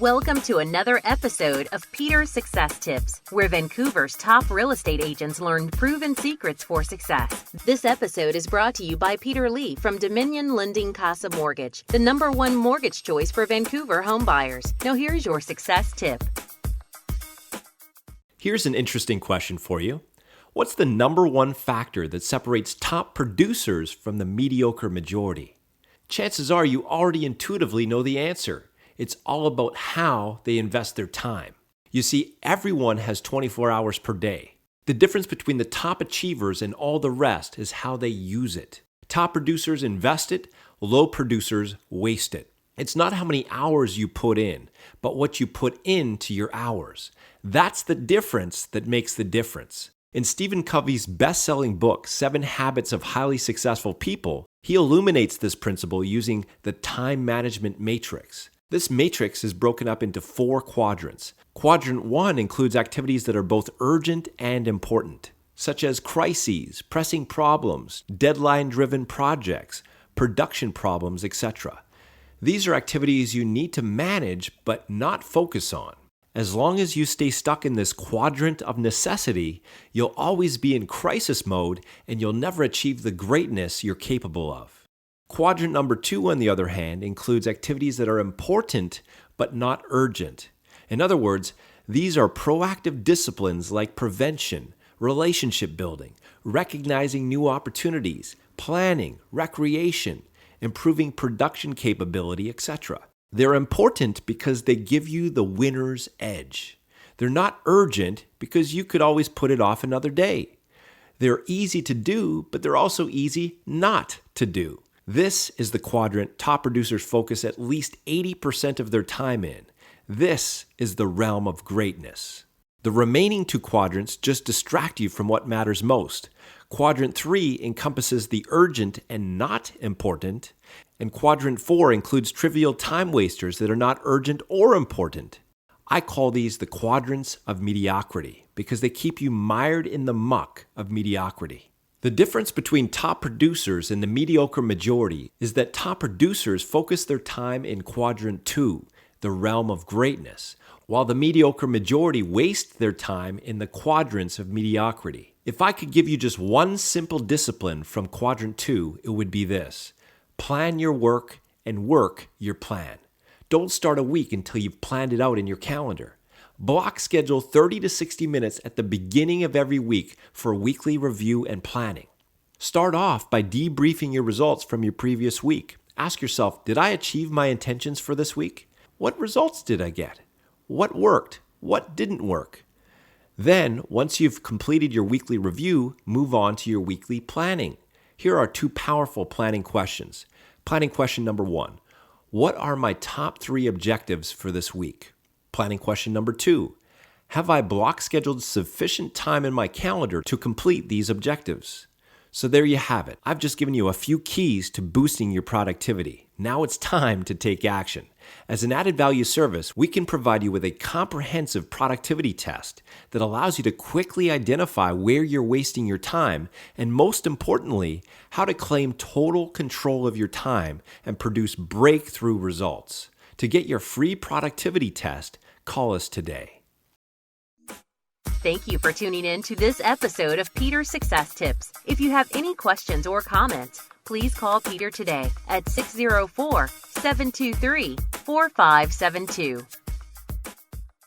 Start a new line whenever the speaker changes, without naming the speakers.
Welcome to another episode of Peter's Success Tips, where Vancouver's top real estate agents learn proven secrets for success. This episode is brought to you by Peter Lee from Dominion Lending Casa Mortgage, the #1 mortgage choice for Vancouver homebuyers. Now here's your success tip.
Here's an interesting question for you. What's the #1 factor that separates top producers from the mediocre majority? Chances are you already intuitively know the answer. It's all about how they invest their time. You see, everyone has 24 hours per day. The difference between the top achievers and all the rest is how they use it. Top producers invest it, low producers waste it. It's not how many hours you put in, but what you put into your hours. That's the difference that makes the difference. In Stephen Covey's best-selling book, 7 Habits of Highly Successful People, he illuminates this principle using the time management matrix. This matrix is broken up into 4 quadrants. Quadrant 1 includes activities that are both urgent and important, such as crises, pressing problems, deadline-driven projects, production problems, etc. These are activities you need to manage but not focus on. As long as you stay stuck in this quadrant of necessity, you'll always be in crisis mode and you'll never achieve the greatness you're capable of. Quadrant number 2, on the other hand, includes activities that are important but not urgent. In other words, these are proactive disciplines like prevention, relationship building, recognizing new opportunities, planning, recreation, improving production capability, etc. They're important because they give you the winner's edge. They're not urgent because you could always put it off another day. They're easy to do, but they're also easy not to do. This is the quadrant top producers focus at least 80% of their time in. This is the realm of greatness. The remaining 2 quadrants just distract you from what matters most. Quadrant 3 encompasses the urgent and not important, and Quadrant 4 includes trivial time wasters that are not urgent or important. I call these the quadrants of mediocrity because they keep you mired in the muck of mediocrity. The difference between top producers and the mediocre majority is that top producers focus their time in Quadrant 2, the realm of greatness, while the mediocre majority waste their time in the quadrants of mediocrity. If I could give you just one simple discipline from Quadrant 2, it would be this: plan your work and work your plan. Don't start a week until you've planned it out in your calendar. Block schedule 30 to 60 minutes at the beginning of every week for weekly review and planning. Start off by debriefing your results from your previous week. Ask yourself, did I achieve my intentions for this week? What results did I get? What worked? What didn't work? Then, once you've completed your weekly review, move on to your weekly planning. Here are 2 powerful planning questions. Planning question number 1. What are my top 3 objectives for this week? Planning question number 2. Have I block scheduled sufficient time in my calendar to complete these objectives? So there you have it. I've just given you a few keys to boosting your productivity. Now it's time to take action. As an added value service, we can provide you with a comprehensive productivity test that allows you to quickly identify where you're wasting your time and, most importantly, how to claim total control of your time and produce breakthrough results. To get your free productivity test, call us today.
Thank you for tuning in to this episode of Peter's Success Tips. If you have any questions or comments, please call Peter today at 604-723-4572.